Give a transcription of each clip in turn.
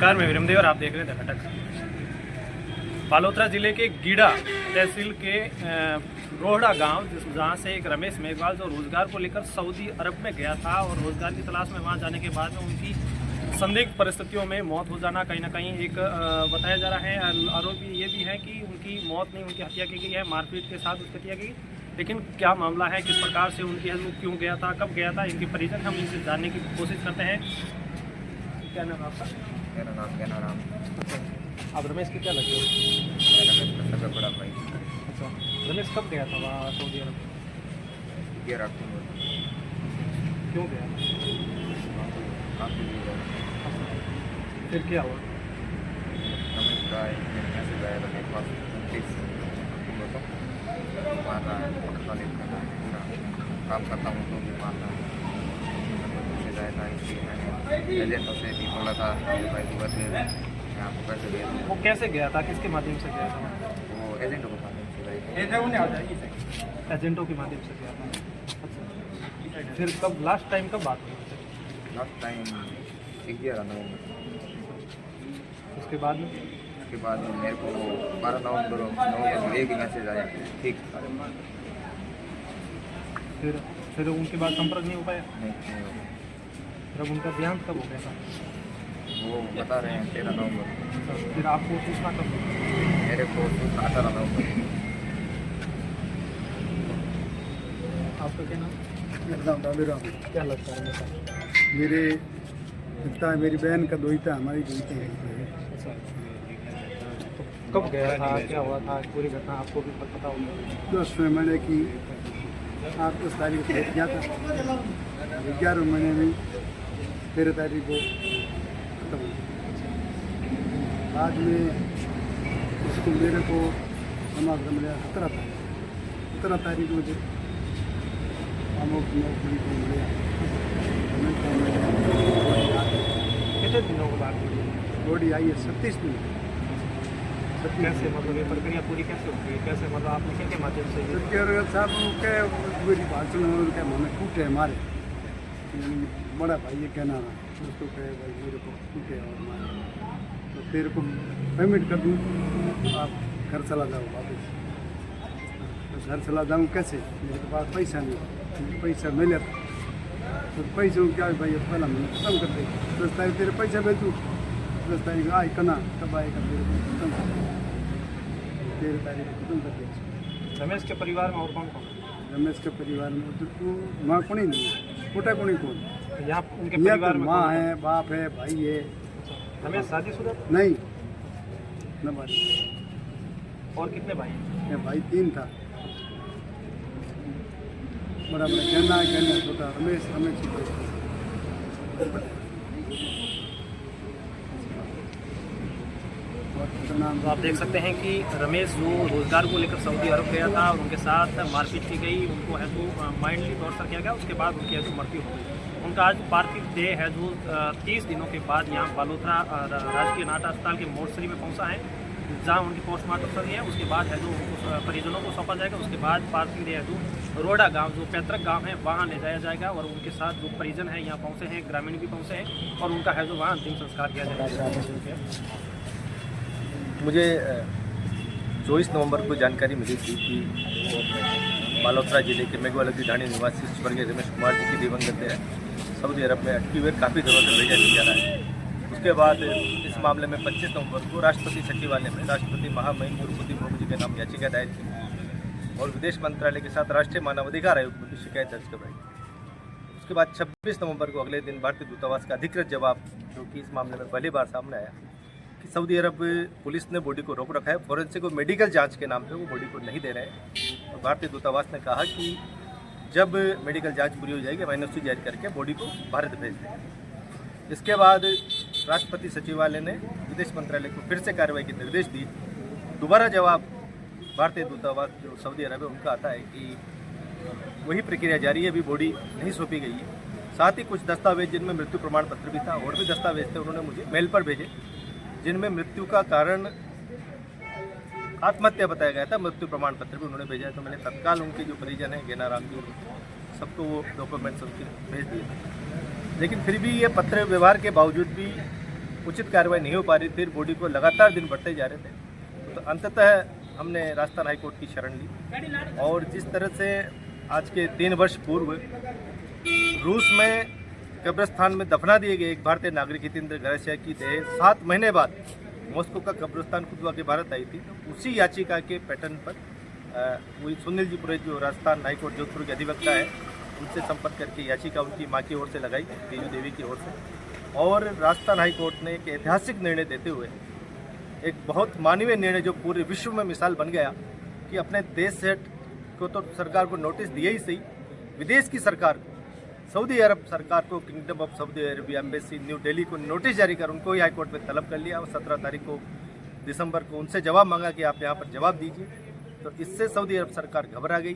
नमस्कार, मैं विरमदेव और आप देख रहे हैं द खटक। बालोतरा जिले के गीड़ा तहसील के रोहड़ा गांव, जहां से एक रमेश मेघवाल जो रोजगार को लेकर सऊदी अरब में गया था और रोजगार की तलाश में वहां जाने के बाद में उनकी संदिग्ध परिस्थितियों में मौत हो जाना कहीं ना कहीं एक बताया जा रहा है। आरोप ये भी है कि उनकी मौत नहीं, उनकी हत्या की गई है, मारपीट के साथ उसकी हत्या की। लेकिन क्या मामला है, किस प्रकार से उनकी हत्या क्यों गया था, कब गया था, इनके परिजन हम इनसे जानने की कोशिश करते हैं। क्या नाम आपका? मेरा नाम क्या नाम? आप रमेश के क्या लगे हो? रमेश का सबसे बड़ा भाई। अच्छा, रमेश कब गया था वहाँ सऊदी अरब? 11 अक्टूबर। क्यों गया? काफ़ी दूर है। फिर क्या हुआ? रमेश का एक मैसेज आया था मेरे पास 29 अक्टूबर को, मार रहा है, पकड़ करना है, पूरा काम करता हूँ तो भी मारना है। मैसेज आया था, इसलिए मैंने एजेंटों से भी बोला था कि भाई को पैसे मैं आपको पैसे दे दूँ। वो कैसे गया था, किसके माध्यम से गया था? वो एजेंटों को माध्यम से गए थे। एजेंटों के माध्यम से गया था। अच्छा, फिर कब लास्ट टाइम कब बात हुई? लास्ट टाइम 11 नवंबर। उसके बाद में मेरे को 12 नवंबर को एक ही मैसेज आया, ठीक। फिर उनके बाद संपर्क नहीं हो पाया। नहीं हो। जब उनका देहांत कब हो गया था? वो बता रहे हैं 13 नवंबर। अच्छा, फिर आपको सूचना कब हुई? मेरे को 18 नवंबर। आपका क्या नाम? मेरा नाम डालेरा। क्या लगता है मेरा? मेरे पिता मेरी बहन का दोहिता हमारी दोहिता है। अच्छा, तो कब गया था, क्या हुआ था, पूरी घटना आपको भी पता होगा। 10 महीने की 8 तारीख को गया था, 11 महीने में 13 तारीख को खत्म हो गया। बाद में उसको मेरे को समाज मिला 17 तारीख को मुझे नौकरी को मिला। कितने दिनों के बाद? बॉडी आई है 36 दिन। कैसे, मतलब ये प्रक्रिया पूरी कैसे होती है, कैसे, मतलब आपने किनके माध्यम से ये? साहब क्या मेरी भाषण क्या मन टूटे हमारे बड़ा भाई ये कहना रहा उसको कहे भाई मेरे को टूटे और मारे तो तेरे को पेमेंट कर दूँ, आप घर चला जाओ वापस। तो घर चला जाऊँ कैसे, मेरे पास पैसा नहीं, पैसा मिले तो पैसे क्या भाई पहला मैंने खत्म कर दे। 10 तारीख तेरे पैसा भेजूँ, 10 तारीख आए कना कब आएगा मेरे को खत्म कर दे। 13 तारीख को खत्म कर दिया। रमेश के परिवार में और कौन कौन? रमेश के परिवार में माँ कोनी नहीं, छोटा कोनी कौन? यहाँ उनके परिवार में माँ है, बाप है, भाई है। रमेश शादीशुदा नहीं न भाई। और कितने भाई? ये भाई 3 था। बड़ा कहना छोटा रमेश तो आप देख सकते हैं कि रमेश जो रोजगार को लेकर सऊदी अरब गया था और उनके साथ मारपीट की गई, उनको है तो माइंडली टॉर्चर किया गया, उसके बाद उनकी है तो मृत्यु हो गई। उनका आज पार्थिव देह है जो 30 दिनों के बाद यहाँ बालोतरा राजकीय नाटा अस्पताल के मोर्चरी में पहुँचा है, जहाँ उनकी पोस्टमार्टम चल रही है। उसके बाद है जो परिजनों को सौंपा जाएगा। उसके बाद पार्थिव देह है जो रोहड़ा गांव, जो पैतृक गांव है, वहाँ ले जाया जाएगा और उनके साथ जो परिजन हैं यहाँ पहुँचे हैं, ग्रामीण भी पहुँचे हैं और उनका है जो वहाँ अंतिम संस्कार किया जाएगा। मुझे 24 नवंबर को जानकारी मिली थी कि बालोतरा जिले के मेघवाल ढाणी निवासी स्वर्गीय रमेश कुमार जी की दिवंगत है सऊदी अरब में अटकी हुए काफ़ी दिनों से भेजा नहीं जा रहा है। उसके बाद इस मामले में 25 नवंबर को राष्ट्रपति सचिवालय में राष्ट्रपति महामहिम द्रौपदी मुर्मू जी के नाम याचिका दायर की और विदेश मंत्रालय के साथ राष्ट्रीय मानवाधिकार आयोग में भी शिकायत दर्ज करवाई। उसके बाद 26 नवंबर को अगले दिन भारतीय दूतावास का अधिकृत जवाब, जो कि इस मामले में पहली बार सामने आया कि सऊदी अरब पुलिस ने बॉडी को रोक रखा है, फॉरेंसिक और मेडिकल जांच के नाम पे वो बॉडी को नहीं दे रहे हैं। और भारतीय दूतावास ने कहा कि जब मेडिकल जांच पूरी हो जाएगी हम एनओसी जारी करके बॉडी को भारत भेज देंगे। इसके बाद राष्ट्रपति सचिवालय ने विदेश मंत्रालय को फिर से कार्रवाई के निर्देश दिए। दोबारा जवाब भारतीय दूतावास जो सऊदी अरब है उनका आता है कि वही प्रक्रिया जारी है, अभी बॉडी नहीं सौंपी गई है। साथ ही कुछ दस्तावेज जिनमें मृत्यु प्रमाण पत्र भी था और भी दस्तावेज थे, उन्होंने मुझे मेल पर भेजे जिनमें मृत्यु का कारण आत्महत्या बताया गया था। मृत्यु प्रमाण पत्र भी उन्होंने भेजा है, तो मैंने तत्काल उनके जो परिजन हैं गेना राम जी सबको वो डॉक्यूमेंट्स उनके भेज दिए। लेकिन फिर भी ये पत्र व्यवहार के बावजूद भी उचित कार्रवाई नहीं हो पा रही थी, बॉडी को लगातार दिन बढ़ते जा रहे थे, तो अंततः हमने राजस्थान हाईकोर्ट की शरण ली। और जिस तरह से आज के 3 वर्ष पूर्व रूस में कब्रिस्तान में दफना दिए गए एक भारतीय नागरिक हितेंद्र घरसिया की देह 7 महीने बाद मॉस्को का कब्रिस्तान खुदवा के भारत आई थी, तो उसी याचिका के पैटर्न पर वही सुनील जी पुरोहित जो राजस्थान हाईकोर्ट जोधपुर के अधिवक्ता है, उनसे संपर्क करके याचिका उनकी मां की ओर से लगाई, तेजू देवी की ओर से। और राजस्थान हाईकोर्ट ने एक ऐतिहासिक निर्णय देते हुए एक बहुत मानवीय निर्णय जो पूरे विश्व में मिसाल बन गया कि अपने देश से को तो सरकार को नोटिस दिए ही सही, विदेश की सरकार को, सऊदी अरब सरकार को, kingdom of Saudi Arabia embassy new Delhi को नोटिस जारी कर उनको ही हाईकोर्ट में तलब कर लिया। और 17 तारीख को दिसंबर को उनसे जवाब मांगा कि आप यहाँ पर जवाब दीजिए। तो इससे सऊदी अरब सरकार घबरा गई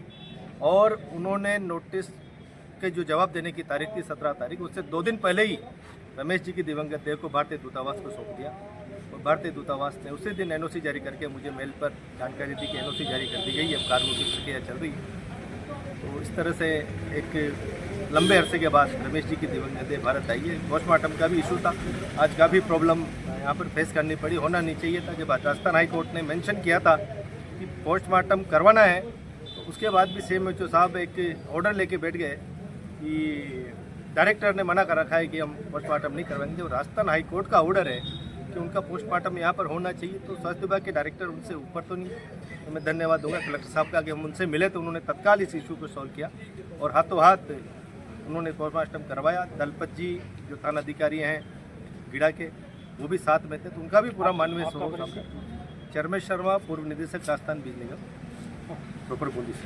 और उन्होंने नोटिस के जो जवाब देने की तारीख थी 17 तारीख, उससे 2 दिन पहले ही रमेश जी की दिवंगत देह को भारतीय दूतावास को सौंप दिया। और भारतीय दूतावास ने उसी दिन एनओसी जारी करके मुझे मेल पर जानकारी दी कि एनओसी जारी कर दी गई, अब कार्गो की प्रक्रिया चल रही है। तो इस तरह से एक लंबे अरसे के बाद रमेश जी की दिवंगत देह भारत आई है। पोस्टमार्टम का भी इशू था, आज का भी प्रॉब्लम यहाँ पर फेस करनी पड़ी, होना नहीं चाहिए था। जब राजस्थान हाई कोर्ट ने मेंशन किया था कि पोस्टमार्टम करवाना है, तो उसके बाद भी CMHO साहब एक ऑर्डर लेके बैठ गए कि डायरेक्टर ने मना कर रखा है कि हम पोस्टमार्टम नहीं करवाएंगे। और राजस्थान हाई कोर्ट का ऑर्डर है कि उनका पोस्टमार्टम यहाँ पर होना चाहिए, तो स्वास्थ्य विभाग के डायरेक्टर उनसे ऊपर तो नहीं। तो मैं धन्यवाद दूंगा कलेक्टर साहब का कि हम उनसे मिले तो उन्होंने तत्काल इस इशू को सॉल्व किया और हाथों हाथ उन्होंने पोस्टमार्टम करवाया। दलपत जी जो थाना अधिकारी हैं गिड़ा के, वो भी साथ में थे, तो उनका भी पूरा मानवीय सहयोग। चरमेश शर्मा, पूर्व निदेशक राजस्थान बीज निगम, प्रॉपर पुलिस।